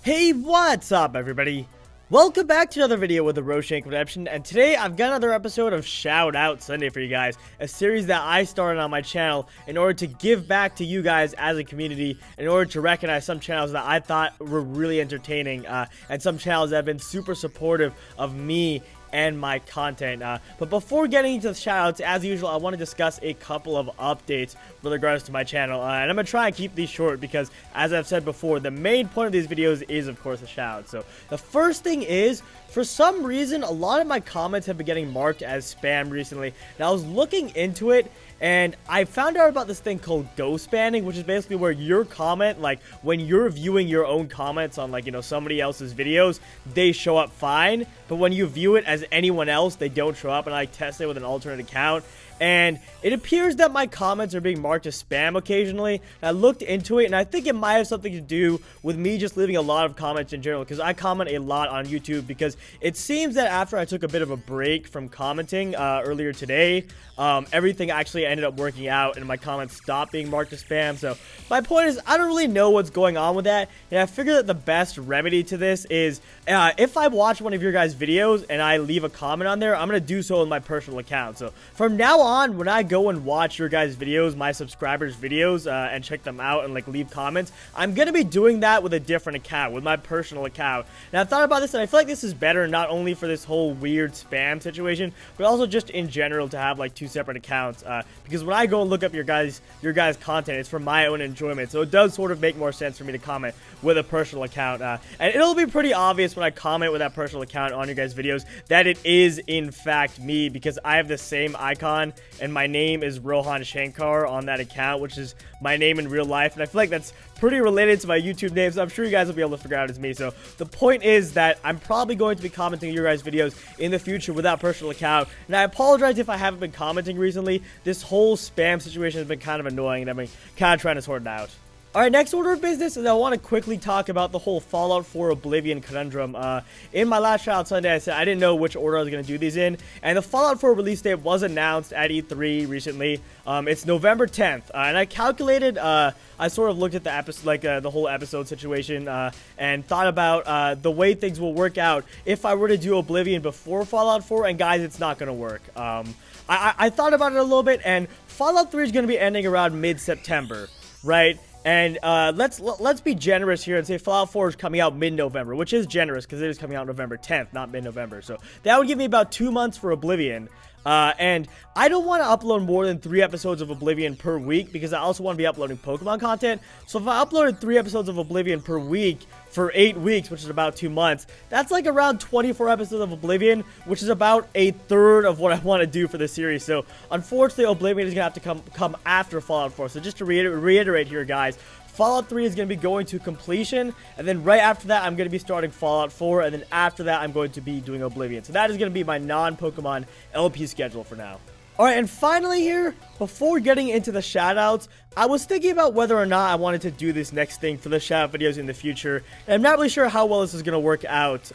Hey, what's up everybody? Welcome back to another video with the Roshank Redemption, and today I've got another episode of Shoutout Sunday for you guys, a series that I started on my channel in order to give back to you guys as a community, in order to recognize some channels that I thought were really entertaining, and some channels that have been super supportive of me and my content. But before getting into the shoutouts, as usual, I want to discuss a couple of updates with regards to my channel, and I'm going to try and keep these short because, as I've said before, the main point of these videos is, of course, a shoutout. So the first thing is, for some reason, a lot of my comments have been getting marked as spam recently, and I was looking into it, and I found out about this thing called ghost banning, which is basically where your comment, like when you're viewing your own comments on, like, you know, somebody else's videos, they show up fine, but when you view it as anyone else, they don't show up. And I tested it with an alternate account, and it appears that my comments are being marked as spam occasionally. And I looked into it, and I think it might have something to do with me just leaving a lot of comments in general, because I comment a lot on YouTube, because it seems that after I took a bit of a break from commenting earlier today, everything actually ended up working out, and my comments stopped being marked as spam. So my point is, I don't really know what's going on with that, and I figure that the best remedy to this is, if I watch one of your guys' videos and I leave a comment on there, I'm going to do so on my personal account. So from now on, when I go and watch your guys' videos, my subscribers' videos, and check them out and, like, leave comments, I'm going to be doing that with a different account, with my personal account. And I thought about this, and I feel like this is better, not only for this whole weird spam situation, but also just in general to have, like, two separate accounts, because when I go and look up your guys' content, it's for my own enjoyment. So it does sort of make more sense for me to comment with a personal account, and it'll be pretty obvious when I comment with that personal account on your guys' videos that it is in fact me, because I have the same icon and my name is Rohan Shankar on that account, which is my name in real life, and I feel like that's pretty related to my YouTube name, so I'm sure you guys will be able to figure out it's me. So the point is that I'm probably going to be commenting your guys' videos in the future with that personal account, and I apologize if I haven't been commenting recently. This whole spam situation has been kind of annoying, and I've been kind of trying to sort it out. Alright, next order of business is I want to quickly talk about the whole Fallout 4 Oblivion conundrum. In my last Shoutout Sunday, I said I didn't know which order I was going to do these in, and the Fallout 4 release date was announced at E3 recently. It's November 10th, and I calculated, I sort of looked at the episode, like the whole episode situation, and thought about the way things will work out if I were to do Oblivion before Fallout 4, and guys, it's not going to work. I thought about it a little bit, and Fallout 3 is going to be ending around mid-September, right? And let's be generous here and say Fallout 4 is coming out mid-November, which is generous because it is coming out November 10th, not mid-November. So that would give me about 2 months for Oblivion. And I don't want to upload more than 3 episodes of Oblivion per week, because I also want to be uploading Pokemon content. So if I uploaded 3 episodes of Oblivion per week for 8 weeks, which is about 2 months, that's like around 24 episodes of Oblivion, which is about a third of what I want to do for this series. So unfortunately, Oblivion is going to have to come after Fallout 4. So just to reiterate here, guys, Fallout 3 is going to be going to completion, and then right after that, I'm going to be starting Fallout 4, and then after that, I'm going to be doing Oblivion. So that is going to be my non-Pokemon LP schedule for now. Alright, and finally here, before getting into the shoutouts, I was thinking about whether or not I wanted to do this next thing for the shoutout videos in the future, and I'm not really sure how well this is going to work out,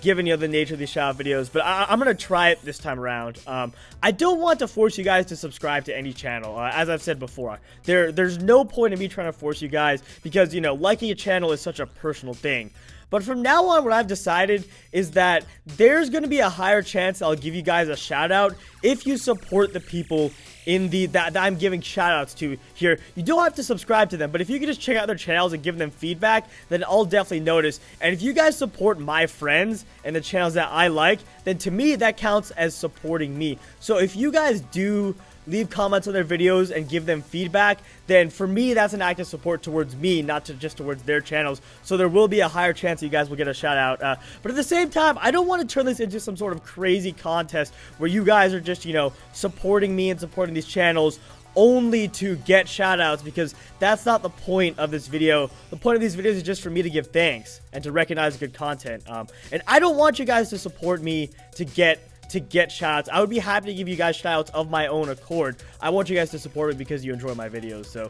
given, you know, the nature of these shoutout videos, but I'm going to try it this time around. I don't want to force you guys to subscribe to any channel, as I've said before. There's no point in me trying to force you guys, because, you know, liking a channel is such a personal thing. But from now on, what I've decided is that there's going to be a higher chance I'll give you guys a shout out if you support the people in that I'm giving shout outs to here. You don't have to subscribe to them, but if you can just check out their channels and give them feedback, then I'll definitely notice. And if you guys support my friends and the channels that I like, then to me, that counts as supporting me. So if you guys do leave comments on their videos and give them feedback, then for me, that's an act of support towards me, not just towards their channels. So there will be a higher chance that you guys will get a shout out. But at the same time, I don't want to turn this into some sort of crazy contest where you guys are just, you know, supporting me and supporting these channels only to get shout outs, because that's not the point of this video. The point of these videos is just for me to give thanks and to recognize good content. And I don't want you guys to support me to get shoutouts. I would be happy to give you guys shoutouts of my own accord. I want you guys to support me because you enjoy my videos. So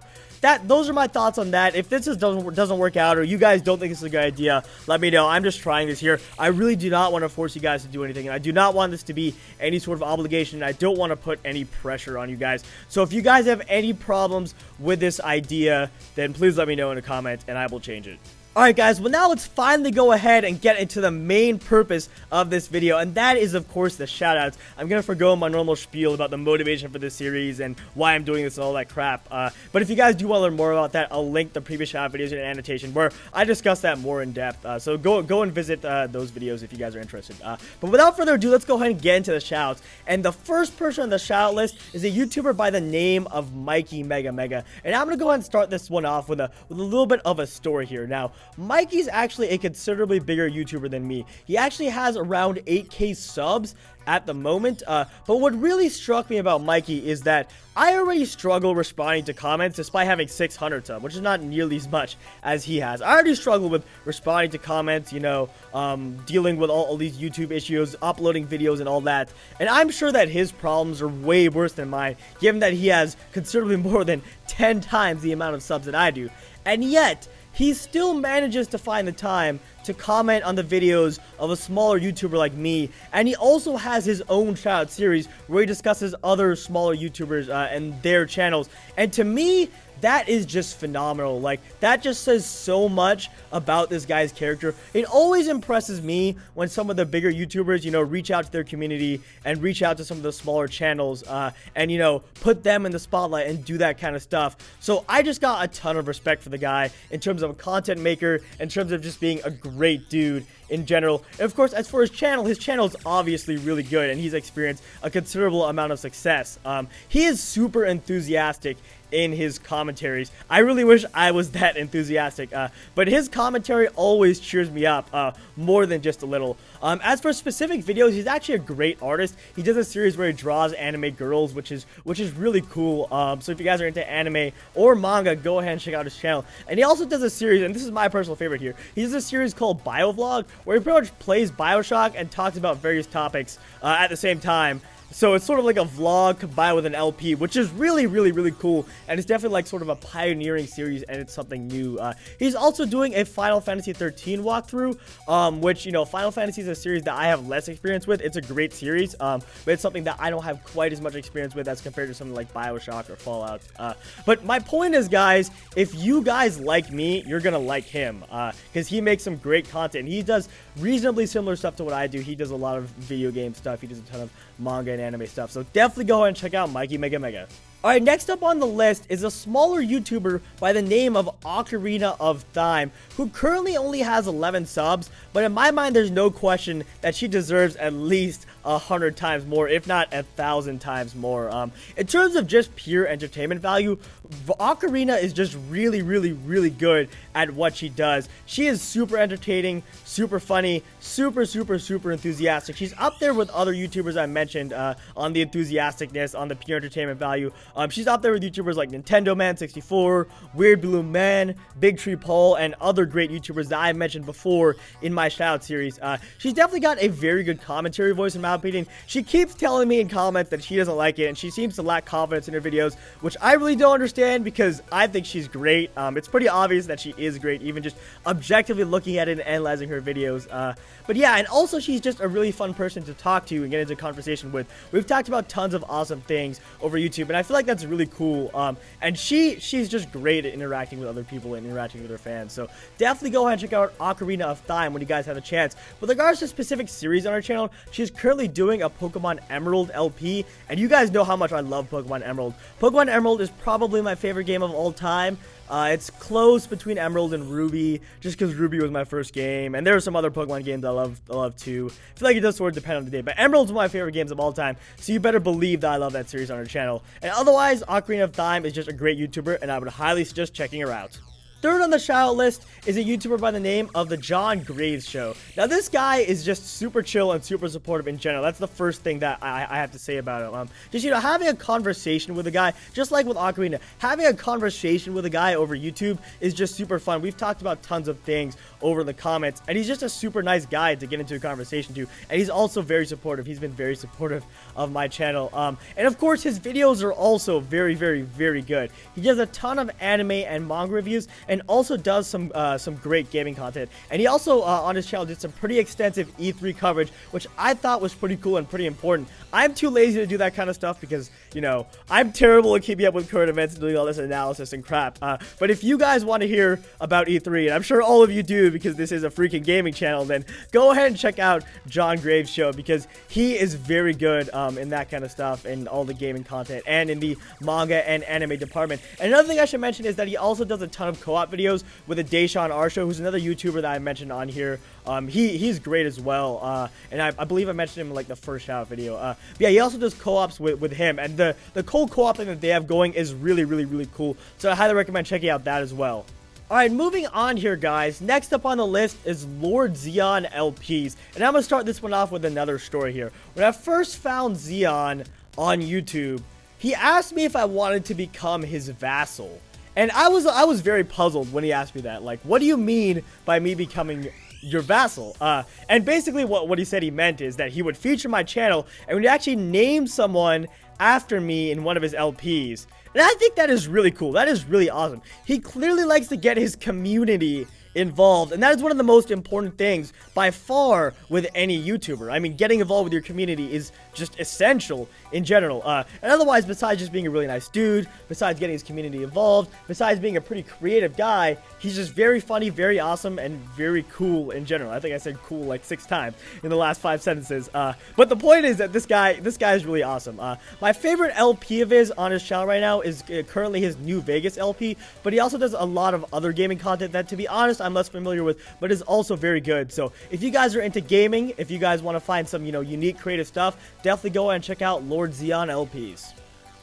those are my thoughts on that. If this doesn't work out, or you guys don't think this is a good idea, let me know. I'm just trying this here. I really do not want to force you guys to do anything, and I do not want this to be any sort of obligation, and I don't want to put any pressure on you guys. So if you guys have any problems with this idea, then please let me know in a comment, and I will change it. Alright guys, well now let's finally go ahead and get into the main purpose of this video, and that is of course the shoutouts. I'm gonna forgo my normal spiel about the motivation for this series and why I'm doing this and all that crap, but if you guys do want to learn more about that, I'll link the previous shoutout videos in an annotation where I discuss that more in depth, so go and visit those videos if you guys are interested. But without further ado, let's go ahead and get into the shoutouts, and the first person on the shoutout list is a YouTuber by the name of Mikey Mega, and I'm gonna go ahead and start this one off with a little bit of a story here. Now, Mikey's actually a considerably bigger YouTuber than me. He actually has around 8K subs at the moment, but what really struck me about Mikey is that I already struggle responding to comments despite having 600 subs, which is not nearly as much as he has. I already struggle with responding to comments, you know, dealing with all these YouTube issues, uploading videos and all that, and I'm sure that his problems are way worse than mine, given that he has considerably more than 10 times the amount of subs that I do, and yet he still manages to find the time to comment on the videos of a smaller YouTuber like me, and he also has his own shoutout series where he discusses other smaller YouTubers and their channels, and to me, that is just phenomenal. Like, that just says so much about this guy's character. It always impresses me when some of the bigger YouTubers, you know, reach out to their community and reach out to some of the smaller channels and, you know, put them in the spotlight and do that kind of stuff. So I just got a ton of respect for the guy in terms of a content maker, in terms of just being a great dude in general. And of course, as for his channel is obviously really good, and he's experienced a considerable amount of success. He is super enthusiastic in his commentaries. I really wish I was that enthusiastic, but his commentary always cheers me up more than just a little. As for specific videos, he's actually a great artist. He does a series where he draws anime girls, which is really cool. So if you guys are into anime or manga, go ahead and check out his channel. And he also does a series, and this is my personal favorite here, he does a series called BioVlog, where he pretty much plays Bioshock and talks about various topics at the same time. So it's sort of like a vlog combined with an LP, which is really cool, and it's definitely like sort of a pioneering series, and it's something new. He's also doing a Final Fantasy 13 walkthrough, which, you know, Final Fantasy is a series that I have less experience with. It's a great series, but it's something that I don't have quite as much experience with as compared to something like Bioshock or Fallout. But my point is, guys, if you guys like me, you're gonna like him, because he makes some great content. He does reasonably similar stuff to what I do. He does a lot of video game stuff. He does a ton of manga and anime stuff, so definitely go ahead and check out Mikey Mega. Alright, next up on the list is a smaller YouTuber by the name of Ocarina of Time, who currently only has 11 subs, but in my mind there's no question that she deserves at least 100 times more, if not 1,000 times more. In terms of just pure entertainment value, Ocarina is just really good at what she does. She is super entertaining, super funny, super enthusiastic. She's up there with other YouTubers I mentioned on the enthusiasticness, on the pure entertainment value. She's up there with YouTubers like Nintendo Man 64, Weird Blue Man, Big Tree Paul, and other great YouTubers that I mentioned before in my shoutout series. She's definitely got a very good commentary voice in my opinion. She keeps telling me in comments that she doesn't like it, and she seems to lack confidence in her videos, which I really don't understand because I think she's great. It's pretty obvious that she is great, even just objectively looking at it and analyzing her videos. But yeah, and also she's just a really fun person to talk to and get into conversation with. We've talked about tons of awesome things over YouTube, and I feel like that's really cool. And she's just great at interacting with other people and interacting with her fans. So definitely go ahead and check out Ocarina of Time when you guys have a chance. With regards to specific series on her channel, she's currently doing a Pokemon Emerald LP, and you guys know how much I love Pokemon Emerald. Pokemon Emerald is probably my favorite game of all time. It's close between Emerald and Ruby, just because Ruby was my first game, and there are some other Pokemon games I love too. I feel like it does sort of depend on the day, but Emerald's one of my favorite games of all time, so you better believe that I love that series on her channel. And otherwise, Ocarina of Time is just a great YouTuber, and I would highly suggest checking her out. Third on the shoutout list is a YouTuber by the name of The John Graves Show. Now, this guy is just super chill and super supportive in general. That's the first thing that I have to say about him. Just, you know, having a conversation with a guy, just like with Ocarina, having a conversation with a guy over YouTube is just super fun. We've talked about tons of things over the comments, and he's just a super nice guy to get into a conversation to, and he's also very supportive. He's been very supportive of my channel. And of course, his videos are also very good. He does a ton of anime and manga reviews, and also does some great gaming content. And he also on his channel did some pretty extensive E3 coverage, which I thought was pretty cool and pretty important. I'm too lazy to do that kind of stuff because you know, I'm terrible at keeping up with current events and doing all this analysis and crap. But if you guys want to hear about E3, and I'm sure all of you do because this is a freaking gaming channel, then go ahead and check out John Graves' show because he is very good in that kind of stuff and all the gaming content and in the manga and anime department. And another thing I should mention is that he also does a ton of co-op videos with a Deshaun R Show, who's another YouTuber that I mentioned on here. He's great as well, and I believe I mentioned him in like the first shout video. But yeah, he also does co-ops with him, and the co-op thing that they have going is really cool. So I highly recommend checking out that as well. Alright, moving on here, guys. Next up on the list is Lord Xeon LPS, and I'm gonna start this one off with another story here. When I first found Xeon on YouTube, he asked me if I wanted to become his vassal. And I was very puzzled when he asked me that. Like, what do you mean by me becoming your vassal? And basically what he said he meant is that he would feature my channel and would actually name someone after me in one of his LPs. And I think that is really cool. That is really awesome. He clearly likes to get his community involved, and that is one of the most important things by far with any YouTuber. I mean, getting involved with your community is just essential in general. And otherwise, besides just being a really nice dude, besides getting his community involved, besides being a pretty creative guy, he's just very funny, very awesome, and very cool in general. I think I said cool like 6 times in the last 5 sentences. But the point is that this guy is really awesome. My favorite LP of his on his channel right now is currently his New Vegas LP, but he also does a lot of other gaming content that, to be honest, I'm less familiar with, but is also very good. So if you guys are into gaming, if you guys want to find some, you know, unique creative stuff, definitely go and check out Lord Xeon LPS.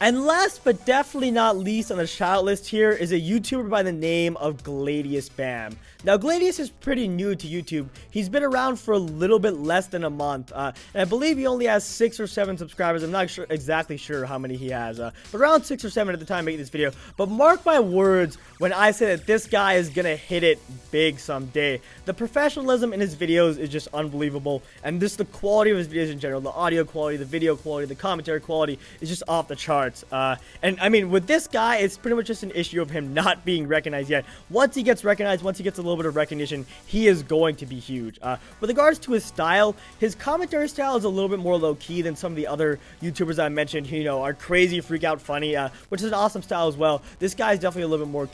And last but definitely not least on the shout list here is a YouTuber by the name of Gladius BAM. Now, Gladius is pretty new to YouTube. He's been around for a little bit less than a month, and I believe he only has 6 or 7 subscribers. I'm not exactly sure how many he has, but around 6 or 7 at the time of making this video. But mark my words when I say that this guy is gonna hit it big someday. The professionalism in his videos is just unbelievable, and just the quality of his videos in general, the audio quality, the video quality, the commentary quality is just off the charts. And I mean, with this guy, it's pretty much just an issue of him not being recognized yet. Once he gets recognized, once he gets a little bit of recognition, he is going to be huge. With regards to his style, his commentary style is a little bit more low-key than some of the other YouTubers I mentioned, who, you know, are crazy, freak out, funny, which is an awesome style as well. This guy is definitely a little bit more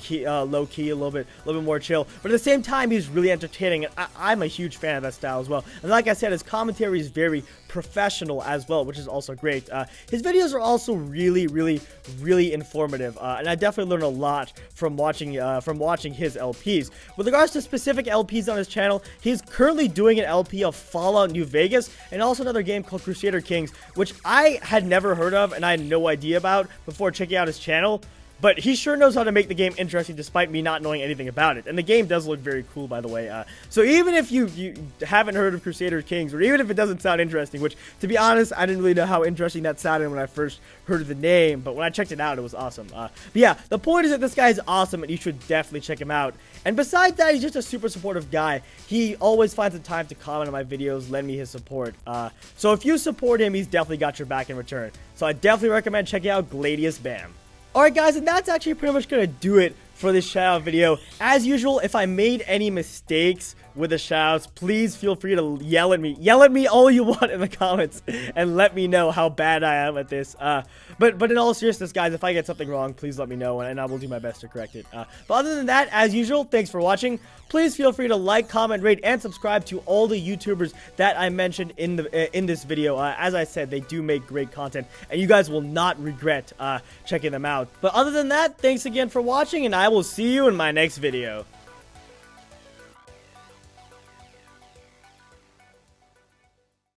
low-key, a little bit more chill, but at the same time, he's really entertaining, and I'm a huge fan of that style as well. And like I said, his commentary is very professional as well, which is also great. His videos are also really informative, and I definitely learned a lot from watching his LPs. With regards to specific LPs on his channel, he's currently doing an LP of Fallout New Vegas and also another game called Crusader Kings, which I had never heard of and I had no idea about before checking out his channel. But he sure knows how to make the game interesting despite me not knowing anything about it. And the game does look very cool, by the way. So even if you haven't heard of Crusader Kings, or even if it doesn't sound interesting, which, to be honest, I didn't really know how interesting that sounded when I first heard of the name, but when I checked it out, it was awesome. But yeah, the point is that this guy is awesome, and you should definitely check him out. And besides that, he's just a super supportive guy. He always finds the time to comment on my videos, lend me his support. So if you support him, he's definitely got your back in return. So I definitely recommend checking out Gladius BAM. Alright guys, and that's actually pretty much going to do it for this shout-out video. As usual, if I made any mistakes with the shout-outs, please feel free to yell at me. Yell at me all you want in the comments and let me know how bad I am at this. But in all seriousness, guys, if I get something wrong, please let me know, and I will do my best to correct it. But other than that, as usual, thanks for watching. Please feel free to like, comment, rate, and subscribe to all the YouTubers that I mentioned in this video. As I said, they do make great content, and you guys will not regret checking them out. But other than that, thanks again for watching, and I will see you in my next video.